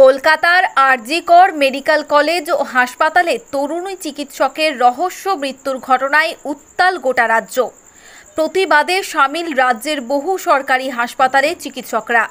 কলকাতার আর.জি. কর medical college ও হাসপাতালে তরুণী চিকিৎসকের রহস্য মৃত্যুর ঘটনায় উত্তাল গোটা রাজ্য। প্রতিবাদে সামিল রাজ্যের বহু সরকারি হাসপাতালে চিকিৎসকরা।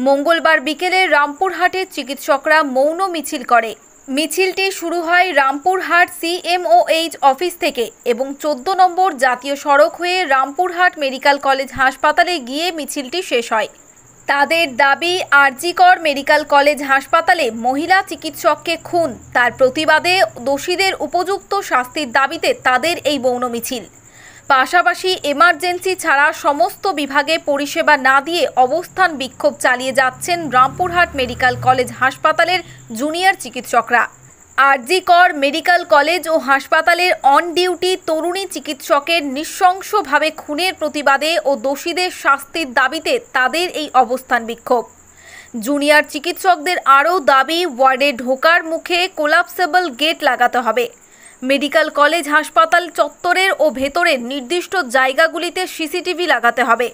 মঙ্গলবার বিকেলে রামপুরহাটের চিকিৎসকরা মৌন মিছিল করে। মিছিলটি শুরু হয় রামপুরহাট CMOH অফিস থেকে এবং 14 নম্বর জাতীয় সড়ক হয়ে রামপুরহাট মেডিকেল কলেজ হাসপাতালে গিয়ে মিছিলটি শেষ হয়। তাদের দাবি, আর.জি. কর মেডিকেল কলেজ হাসপাতালে মহিলা চিকিৎসককে খুন, তার প্রতিবাদে দোষীদের উপযুক্ত শাস্তির দাবিতে তাদের এই মৌন মিছিল। পাশাপাশি এমার্জেন্সি ছাড়া সমস্ত বিভাগে পরিষেবা না দিয়ে অবস্থান বিক্ষোভ চালিয়ে যাচ্ছেন রামপুরহাট মেডিকেল কলেজ হাসপাতালের জুনিয়র চিকিৎসকরা। আর.জি. কর মেডিকেল কলেজ ও হাসপাতালের অন ডিউটি তরুণী চিকিৎসকের নৃশংসভাবে খুনের প্রতিবাদে ও দোষীদের শাস্তির দাবিতে তাদের এই অবস্থান বিক্ষোভ। জুনিয়র চিকিৎসকদের আরও দাবি, ওয়ার্ডে ঢোকার মুখে কোলাপসেবল গেট লাগাতে হবে। মেডিকেল কলেজ হাসপাতাল চত্বরের ও ভেতরের নির্দিষ্ট জায়গাগুলিতে CCTV লাগাতে হবে।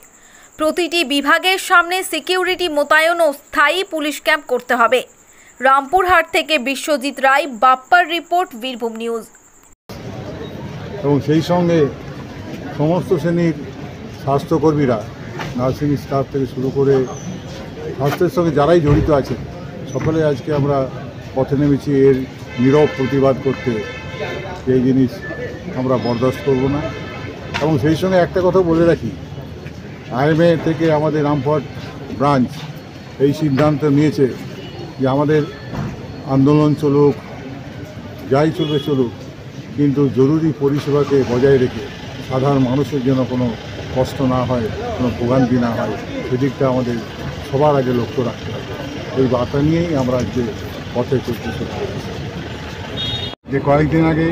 প্রতিটি বিভাগের সামনে সিকিউরিটি মোতায়েন ও স্থায়ী পুলিশ ক্যাম্প করতে হবে। রামপুরহাট থেকে বিশ্বজিৎ রায়, বাপ্পার রিপোর্ট, বীরভূম নিউজ। এবং সেই সঙ্গে সমস্ত শ্রেণীর স্বাস্থ্যকর্মীরা, নার্সিং স্টাফ থেকে শুরু করে স্বাস্থ্যের সঙ্গে যারাই জড়িত আছে সকলে আজকে আমরা পথে নেমেছি এর নীরব প্রতিবাদ করতে। এই জিনিস আমরা বরদাস্ত করব না। এবং সেই সঙ্গে একটা কথা বলে রাখি, IMA থেকে আমাদের রামপুরহাট ব্রাঞ্চ এই সিদ্ধান্ত নিয়েছে যে আমাদের আন্দোলন চলুক, যাই চলবে চলুক, কিন্তু জরুরি পরিষেবাকে বজায় রেখে সাধারণ মানুষের জন্য কোনো কষ্ট না হয়, কোনো ভোগান্তি না হয়, সেদিকটা আমাদের সবার আগে লক্ষ্য রাখতে হবে। এই বার্তা নিয়েই আমরা আজকে পথে চলতে শুরু করেছি। যে কয়েকদিন আগে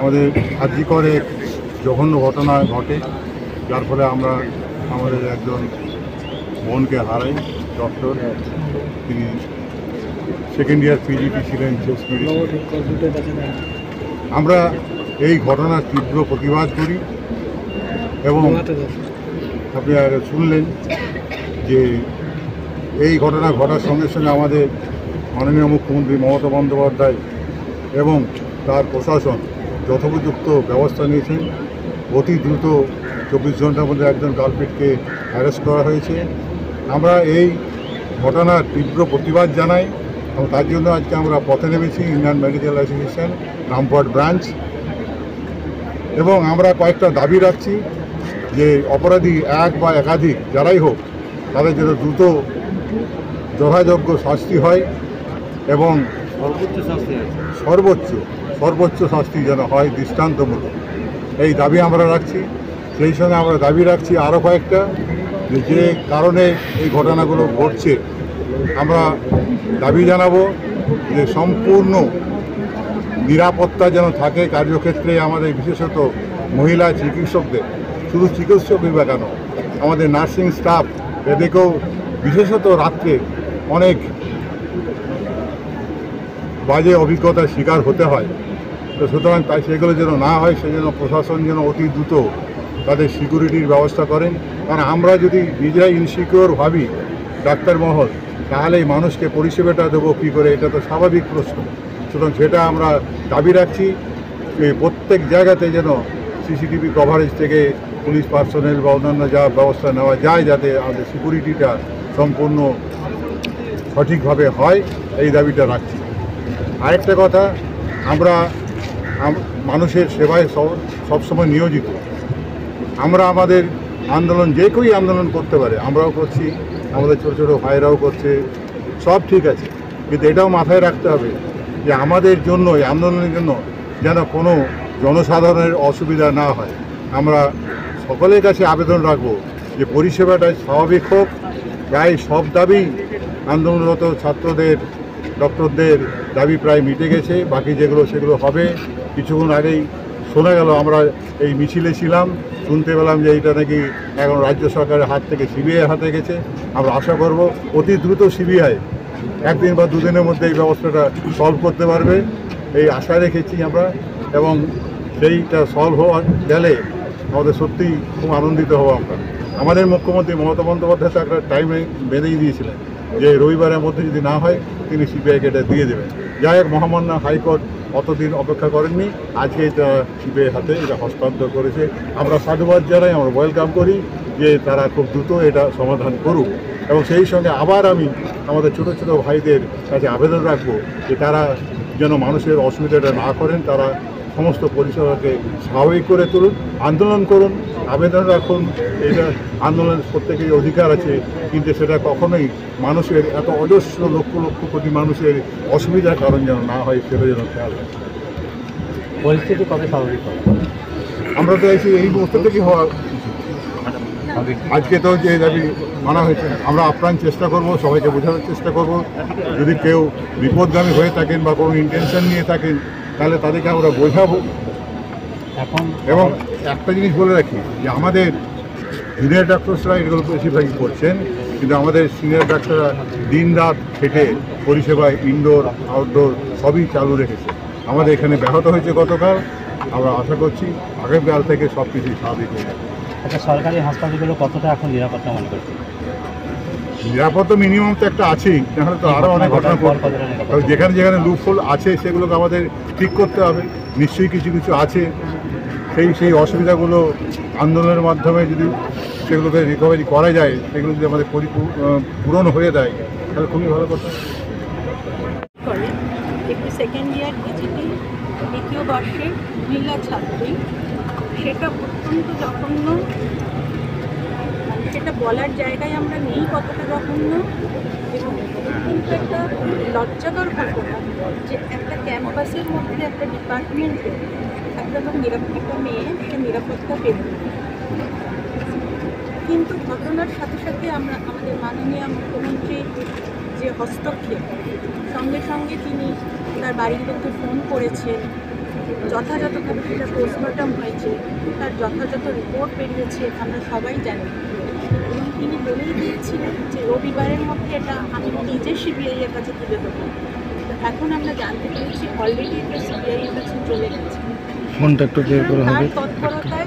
আমাদের আর.জি. করে জঘন্য ঘটনা ঘটে, যার ফলে আমরা আমাদের একজন বোনকে হারাই। ডক্টর, তিনি সেকেন্ড ইয়ার PGT ছিলেন। আমরা এই ঘটনার তীব্র প্রতিবাদ করি এবং আপনারা শুনলেন যে এই ঘটনা ঘটার সঙ্গে সঙ্গে আমাদের মাননীয় মুখ্যমন্ত্রী মমতা বন্দ্যোপাধ্যায় এবং তার প্রশাসন যথোপযুক্ত ব্যবস্থা নিয়েছেন। অতি দ্রুত 24 ঘন্টার মধ্যে একজন কালপিটকে অ্যারেস্ট করা হয়েছে। আমরা এই ঘটনার তীব্র প্রতিবাদ জানাই এবং তার জন্য আজকে আমরা পথে নেমেছি Indian medical association Rampurhat branch. এবং আমরা কয়েকটা দাবি রাখছি যে অপরাধী এক বা একাধিক যারাই হোক তাদের যেন দ্রুত যথাযোগ্য শাস্তি হয় এবং সর্বোচ্চ শাস্তি যেন হয় দৃষ্টান্তমূলক, এই দাবি আমরা রাখছি। সেই সঙ্গে আমরা দাবি রাখছি আরও কয়েকটা, যে কারণে এই ঘটনাগুলো ঘটছে আমরা দাবি জানাবো যে সম্পূর্ণ নিরাপত্তা যেন থাকে কার্যক্ষেত্রে আমাদের, বিশেষত মহিলা চিকিৎসকদের। শুধু চিকিৎসক বিভাগ কেন, আমাদের নার্সিং স্টাফ এদেরকেও বিশেষত রাত্রে অনেক বাজে অভিজ্ঞতার শিকার হতে হয়। তো সুতরাং তাই সেগুলো যেন না হয়, সেজন্য প্রশাসন যেন অতি দ্রুত তাদের সিকিউরিটির ব্যবস্থা করেন। কারণ আমরা যদি নিজেরাই ইনসিকিউর ভাবি ডাক্তার মহল, তাহলে এই মানুষকে পরিষেবাটা দেবো কী করে, এটা তো স্বাভাবিক প্রশ্ন। সুতরাং সেটা আমরা দাবি রাখছি যে প্রত্যেক জায়গাতে যেন CCTV কভারেজ থেকে পুলিশ পার্সোনেল বা অন্যান্য যা ব্যবস্থা নেওয়া যায়, যাতে আমাদের সিকিউরিটিটা সম্পূর্ণ সঠিকভাবে হয়, এই দাবিটা রাখছি। আরেকটা কথা, আমরা মানুষের সেবায় সবসময় নিয়োজিত। আমরা আমাদের আন্দোলন যে কেউই আন্দোলন করতে পারে, আমরাও করছি, আমাদের ছোটো ছোটো ভাইরাও করছে, সব ঠিক আছে, কিন্তু এটাও মাথায় রাখতে হবে যে আমাদের জন্য, এই আন্দোলনের জন্য যেন কোনো জনসাধারণের অসুবিধা না হয়। আমরা সকলের কাছে আবেদন রাখবো যে পরিষেবাটা স্বাভাবিক হোক। প্রায় সব দাবি আন্দোলনরত ছাত্রদের, ডক্টরদের দাবি প্রায় মিটে গেছে, বাকি যেগুলো সেগুলো হবে। কিছুক্ষণ আগেই শোনা গেল, আমরা এই মিছিলে ছিলাম, শুনতে পেলাম যে এইটা নাকি এখন রাজ্য সরকারের হাত থেকে CBI হাতে গেছে। আমরা আশা করব অতি দ্রুত CBI একদিন বা দুদিনের মধ্যে এই ব্যবস্থাটা সলভ করতে পারবে, এই আশা রেখেছি আমরা। এবং সেইটা সলভ হওয়া গেলে আমাদের সত্যিই খুব আনন্দিত হব আমরা। আমাদের মুখ্যমন্ত্রী মমতা বন্দ্যোপাধ্যায় তো একটা টাইমে বেঁধেই দিয়েছিলেন যে রবিবারের মধ্যে যদি না হয় তিনি সিবিআইকে এটা দিয়ে দেবেন। যাই হোক, মহামান্য হাইকোর্ট অতদিন অপেক্ষা করেননি, আজকে এটা সিবিআই হাতে এটা হস্তান্তর করেছে। আমরা সাধুবাদ জানাই, আমরা ওয়েলকাম করি যে তারা খুব দ্রুত এটা সমাধান করুক। এবং সেই সঙ্গে আবার আমি আমাদের ছোটো ছোটো ভাইদের কাছে আবেদন রাখবো যে তারা যেন মানুষের অসুবিধাটা না করেন, তারা সমস্ত পরিষেবাকে স্বাভাবিক করে তুলুন, আন্দোলন করুন, আবেদন রাখুন। এটা আন্দোলনের প্রত্যেকের অধিকার আছে, কিন্তু সেটা কখনোই মানুষের এত অজস্র লক্ষ লক্ষ কোটি মানুষের অসুবিধার কারণ যেন না হয়, সেটা যেন খেয়াল রাখে। পরিস্থিতি কবে স্বাভাবিক হবে? আমরা তো এই মুহূর্ত থেকে হওয়া আজকে তো যে দাবি মানা হয়েছে, আমরা আপ্রাণ চেষ্টা করব, সবাইকে বোঝানোর চেষ্টা করব। যদি কেউ বিপদগামী হয়ে থাকেন বা কোনো ইন্টেনশন নিয়ে থাকেন, তাহলে তাদেরকে আমরা বোঝাবো। এখন এবং একটা জিনিস বলে রাখি যে আমাদের জুনিয়র ডাক্তারসরা এগুলো বেশিরভাগই করছেন, কিন্তু আমাদের সিনিয়র ডাক্তাররা দিন রাত খেটে পরিষেবায় ইনডোর আউটডোর সবই চালু রেখেছে। আমাদের এখানে ব্যাহত হয়েছে গতকাল, আমরা আশা করছি আগামীকাল থেকে সব কিছুই স্বাভাবিক হয়ে যাবে। একটা সরকারি হাসপাতালগুলো কতটা এখন নিরাপত্তা মনে করছে? নিরাপত্তা মিনিমাম তো একটা আছেই, নাহলে তো আরও অনেক ঘটনা ঘটবে। যেখানে যেখানে লুপহোল আছে সেগুলোকে আমাদের ঠিক করতে হবে। নিশ্চয়ই কিছু কিছু আছে, সেই অসুবিধাগুলো আন্দোলনের মাধ্যমে যদি সেগুলোকে রিকভারি করা যায়, সেগুলো যদি আমাদের পূরণ হয়ে দেয়, তাহলে খুবই ভালো কথা। করে একটি সেকেন্ড ইয়ার বিজেপি দ্বিতীয় বর্ষের মহিলা ছাত্রী, সেটা অত্যন্ত জঘন্য, সেটা বলার জায়গায় আমরা নেই কতটা জঘন্য। এবং কিন্তু একটা লজ্জাকর ঘটনা যে একটা ক্যাম্পাসের মধ্যে একটা ডিপার্টমেন্টে একটা মেয়ে সে নিরাপত্তা পেল, কিন্তু ঘটনার সাথে সাথে আমরা আমাদের মাননীয় মুখ্যমন্ত্রীর যে হস্তক্ষেপ, সঙ্গে সঙ্গে তিনি তার বাড়ির লোককে ফোন করেছেন, যথাযথভাবে সেটা পোস্টমর্টম হয়েছে, তার যথাযথ রিপোর্ট বেরিয়েছে, আমরা সবাই জানি। এবং তিনি বলেই দিয়েছিলেন যে রবিবারের মধ্যে এটা আমি নিজে সিবিআইয়ের কাছে তুলে দেবো। এখন আমরা জানতে পেরেছি অলরেডি এটা সিবিআইয়ের কাছে চলে গেছে। তার তৎপরতায়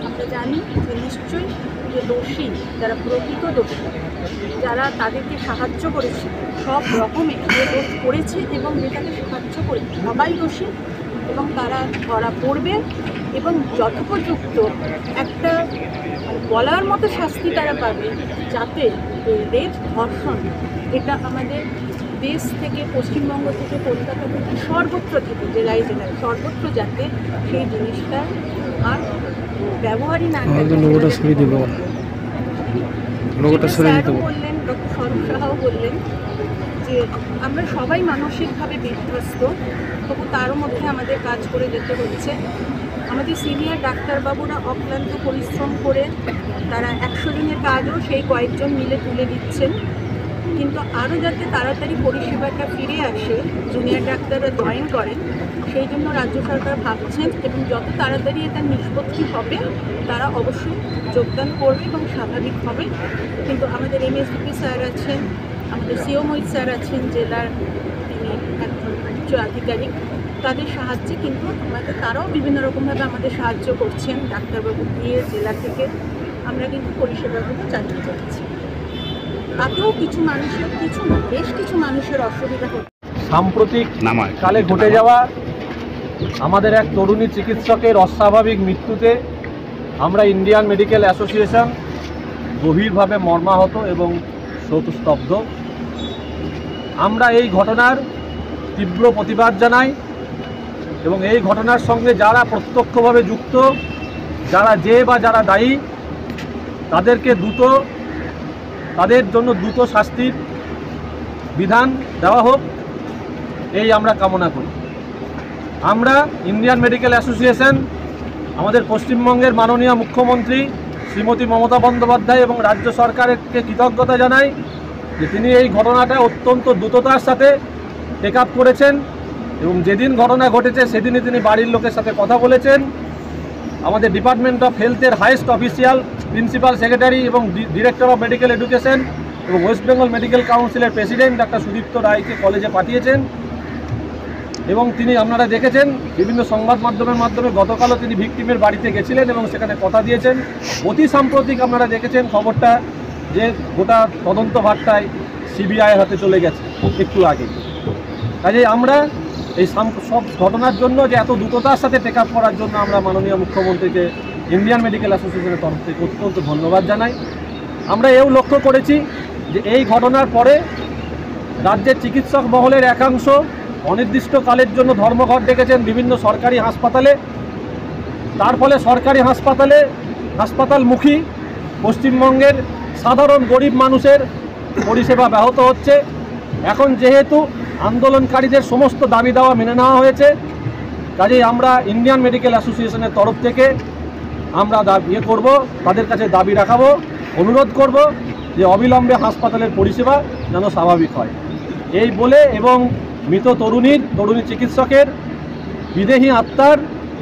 আমরা জানি যে নিশ্চয়ই যে দোষী, যারা প্রকৃত দোষী, যারা তাদেরকে সাহায্য করেছে, সব রকমে যে দোষ করেছে এবং যেটাকে সাহায্য করেছে, সবাই দোষী এবং তারা ধরা পড়বে এবং যথোপযুক্ত একটা বলার মতো শাস্তি তারা পাবে, যাতে রেপ, ধর্ষণ, এটা আমাদের দেশ থেকে, পশ্চিমবঙ্গ থেকে, কলকাতা থেকে, সর্বত্র থেকে, জেলায় জেলায় সর্বত্র যাতে সেই জিনিসটা আর ব্যবহারই না বললেন। ডক্টর স্বরূপ সাহাও বললেন যে আমরা সবাই মানসিকভাবে বিধ্বস্ত, তবু তারও মধ্যে আমাদের কাজ করে যেতে হচ্ছে। আমাদের সিনিয়র ডাক্তারবাবুরা অক্লান্ত পরিশ্রম করে তারা 100 দিনের কাজও সেই কয়েকজন মিলে তুলে দিচ্ছেন, কিন্তু আরও যাতে তাড়াতাড়ি পরিষেবাটা ফিরে আসে, জুনিয়র ডাক্তাররা জয়েন করেন, সেই জন্য রাজ্য সরকার ভাবছেন এবং যত তাড়াতাড়ি এটা নিষ্পত্তি হবে তারা অবশ্যই যোগদান করবে এবং স্বাভাবিক হবে। কিন্তু আমাদের এমএসডিপি স্যার আছেন, আমাদের সিও মোহিত স্যার আছেন, জেলার তিনি একজন উচ্চ আধিকারিক, তাদের সাহায্যে কিন্তু তারাও বিভিন্ন রকমভাবে আমাদের সাহায্য করছেন। ডাক্তারবাবু দিয়ে জেলা থেকে আমরা কিন্তু পরিষেবাগুলো চালিয়ে যাচ্ছি। তাতেও কিছু মানুষের, কিছু না বেশ কিছু মানুষের অসুবিধা হচ্ছে। সাম্প্রতিক কালে ঘটে যাওয়া আমাদের এক তরুণী চিকিৎসকের অস্বাভাবিক মৃত্যুতে আমরা ইন্ডিয়ান মেডিকেল অ্যাসোসিয়েশন গভীরভাবে মর্মাহত এবং শোকস্তব্ধ। আমরা এই ঘটনার তীব্র প্রতিবাদ জানাই এবং এই ঘটনার সঙ্গে যারা প্রত্যক্ষভাবে যুক্ত, যারা যারা দায়ী, তাদের জন্য দ্রুত শাস্তির বিধান দেওয়া হোক, এই আমরা কামনা করি। আমরা ইন্ডিয়ান মেডিকেল অ্যাসোসিয়েশন আমাদের পশ্চিমবঙ্গের মাননীয় মুখ্যমন্ত্রী শ্রীমতী মমতা বন্দ্যোপাধ্যায় এবং রাজ্য সরকারকে কৃতজ্ঞতা জানাই যে তিনি এই ঘটনাটা অত্যন্ত দ্রুততার সাথে টেক আপ করেছেন এবং যেদিন ঘটনা ঘটেছে সেদিনই তিনি বাড়ির লোকের সাথে কথা বলেছেন। আমাদের ডিপার্টমেন্ট অফ হেলথের হাইয়েস্ট অফিসিয়াল, প্রিন্সিপাল সেক্রেটারি এবং ডিরেক্টর অফ মেডিকেল এডুকেশন এবং ওয়েস্ট বেঙ্গল মেডিকেল কাউন্সিলের প্রেসিডেন্ট ডাক্তার সুদীপ্ত রায়কে কলেজে পাঠিয়েছেন এবং তিনি, আপনারা দেখেছেন বিভিন্ন সংবাদ মাধ্যমের মাধ্যমে, গতকালও তিনি ভিকটিমের বাড়িতে গেছিলেন এবং সেখানে কথা দিয়েছেন। অতি সাম্প্রতিক আপনারা দেখেছেন খবরটা যে গোটা তদন্ত ভাট্টায় সিবিআইয়ের হাতে চলে গেছে একটু আগে। কাজেই আমরা এই সব ঘটনার জন্য যে এত দ্রুততার সাথে টেক আপ করার জন্য আমরা মাননীয় মুখ্যমন্ত্রীকে ইন্ডিয়ান মেডিকেল অ্যাসোসিয়েশনের তরফ থেকে অত্যন্ত ধন্যবাদ জানাই। আমরা এও লক্ষ্য করেছি যে এই ঘটনার পরে রাজ্যের চিকিৎসক মহলের একাংশ অনির্দিষ্টকালের জন্য ধর্মঘট ডেকেছেন বিভিন্ন সরকারি হাসপাতালে। তার ফলে সরকারি হাসপাতালমুখী পশ্চিমবঙ্গের সাধারণ গরিব মানুষের পরিষেবা ব্যাহত হচ্ছে। এখন যেহেতু আন্দোলনকারীদের সমস্ত দাবি দাওয়া মেনে নেওয়া হয়েছে, কাজেই আমরা ইন্ডিয়ান মেডিকেল অ্যাসোসিয়েশনের তরফ থেকে আমরা তাদের কাছে দাবি রাখাবো, অনুরোধ করব যে অবিলম্বে হাসপাতালের পরিষেবা যেন স্বাভাবিক হয়। এই বলে এবং মৃত তরুণী চিকিৎসকের বিদেহী আত্মার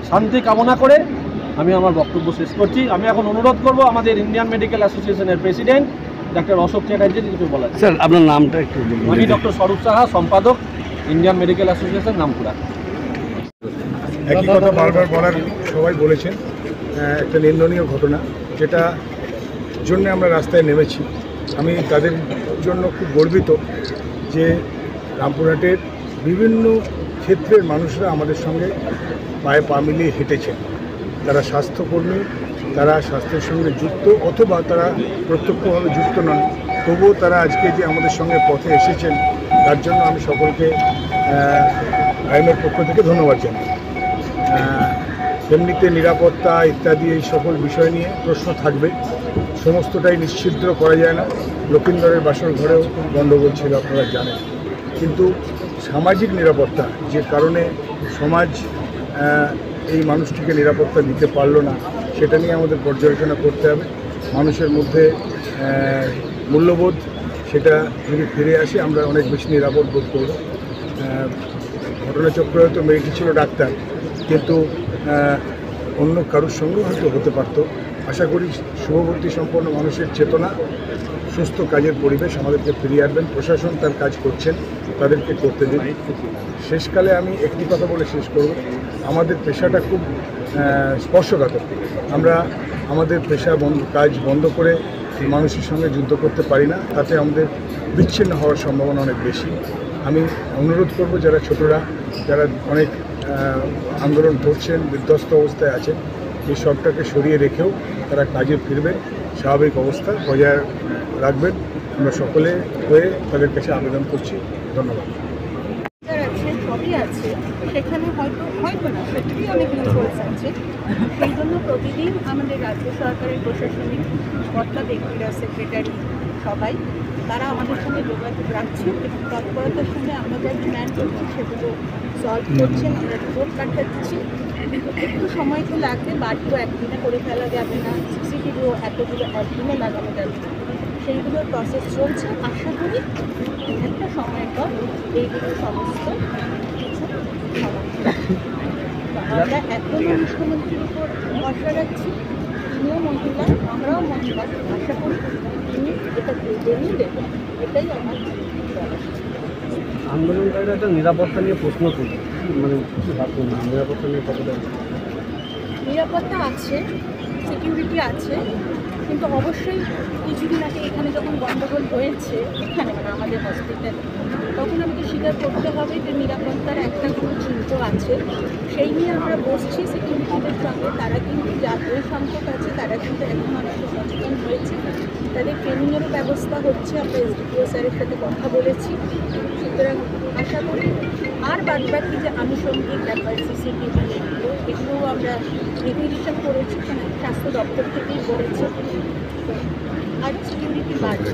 শান্তি কামনা করে আমি আমার বক্তব্য শেষ করছি। আমি এখন অনুরোধ করব আমাদের ইন্ডিয়ান মেডিকেল অ্যাসোসিয়েশনের প্রেসিডেন্ট ডক্টর অশোক চ্যাটার্জি কিছু বলার। স্যার আপনার নামটা একটু বলুন। আমি ডক্টর স্বরূপ সাহা, সম্পাদক ইন্ডিয়ান মেডিকেল অ্যাসোসিয়েশন নামপুরা। একই কথা বারবার বলার সবাই বলেছেন, একটা নিন্দনীয় ঘটনা, যেটা জন্য আমরা রাস্তায় নেমেছি। আমি তাদের জন্য খুব গর্বিত যে রামপুরহাটের বিভিন্ন ক্ষেত্রের মানুষরা আমাদের সঙ্গে পায়ে পা মিলিয়ে হেঁটেছেন। তারা স্বাস্থ্যকর্মী, তারা স্বাস্থ্যের সঙ্গে যুক্ত অথবা তারা প্রত্যক্ষভাবে যুক্ত নন, তবুও তারা আজকে যে আমাদের সঙ্গে পথে এসেছেন তার জন্য আমি সকলকে আইনের পক্ষ থেকে ধন্যবাদ জানাই। এমনিতে নিরাপত্তা ইত্যাদি এই সকল বিষয় নিয়ে প্রশ্ন থাকবে, সমস্তটাই নিশ্চিদ্র করা যায় না। লক্ষিন্দরের বাসর ঘরেও গণ্ডগোল ছিল আপনারা জানেন, কিন্তু সামাজিক নিরাপত্তা যে কারণে সমাজ এই মানুষটিকে নিরাপত্তা দিতে পারলো না, সেটা নিয়ে আমাদের পর্যালোচনা করতে হবে। মানুষের মধ্যে মূল্যবোধ সেটা যদি ফিরে আসে আমরা অনেক বেশি নিরাপদ বোধ করব। ঘটনাচক্রে হয়তো মেয়েটি ছিল ডাক্তার, কিন্তু অন্য কারোর সঙ্গে হয়তো হতে পারত। আশা করি শুভবুদ্ধি সম্পন্ন মানুষের চেতনা, সুস্থ কাজের পরিবেশ আমাদেরকে ফিরিয়ে আনবেন। প্রশাসন তার কাজ করছেন, তাদেরকে করতে দিন। শেষকালে আমি একটি কথা বলে শেষ করব, আমাদের পেশাটা খুব স্পর্শকাতর। আমরা আমাদের কাজ বন্ধ করে মানুষের সঙ্গে যুদ্ধ করতে পারি না, তাতে আমাদের বিচ্ছিন্ন হওয়ার সম্ভাবনা অনেক বেশি। আমি অনুরোধ করব যারা ছোটরা, যারা অনেক আন্দোলন করছেন, বিধ্বস্ত অবস্থায় আছেন, এই সবটাকে সরিয়ে রেখেও তারা কাজে ফিরবেন, স্বাভাবিক অবস্থা বজায় রাখবেন। আমরা সকলে হয়ে তাদের কাছে আবেদন করছি। ধন্যবাদ। আছে সবই আছে, সেখানে হয়তো না সত্যি অনেক ইনফ্লুয়েন্স আছে। সেই জন্য প্রতিদিন আমাদের রাজ্য সরকারের প্রশাসনিক কর্তা ব্যক্তিরা, সেক্রেটারি, সবাই তারা আমাদের সঙ্গে যোগাযোগ রাখছেন এবং তৎপরতার সঙ্গে আমরা যা ডিম্যান্ড করছি সেগুলো সলভ করছেন। আমরা রিপোর্ট পাঠাচ্ছি, কিন্তু একটু সময় তো লাগবে। বাড়িও একদিনে করে ফেলা যাবে না, সিসিটিভিও এতগুলো একদিনে লাগানো যাবে না, সেইগুলোর প্রসেস চলছে। আশা করি একটা সময়ের পর এইগুলো সমস্ত কিছু সমাধান। আমরা এখনও মুখ্যমন্ত্রীর উপর ভরসা রাখছি, তিনিও মহিলা, আমরাও মহিলা। আশা করি তিনি এটা জেনেই দেবেন, এটাই আমার আন্দোলনকারীরা একটা নিরাপত্তা নিয়ে প্রশ্ন তুলছে, মানে নিরাপত্তা নিয়ে কতটা? নিরাপত্তা আছে, সিকিউরিটি আছে, কিন্তু অবশ্যই কিছুদিন আগে এখানে যখন গণ্ডগোল হয়েছে, এখানে মানে আমাদের হসপিটালে, তখন আমাকে স্বীকার করতে হবে যে নিরাপত্তার একটা কোনো চিন্তা আছে। সেই নিয়ে আমরা বসছি সিকিউরিটিদের সঙ্গে। তারা কিন্তু যাদের সংকট আছে তারা কিন্তু এখন অনেকটা সচেতন হয়েছে, তাদের ট্রেনিংয়েরও ব্যবস্থা হচ্ছে। আমরা এসডিপিও স্যারের সাথে কথা বলেছি। সুতরাং আশা করি আর বাদবাকি যে আনুষঙ্গিক ব্যাপার, সিসিটিভি, এগুলোও আমরা রিকুইজিশন করেছি, স্বাস্থ্য দপ্তর থেকেই করেছে। আর সিকিউরিটি বাড়বে।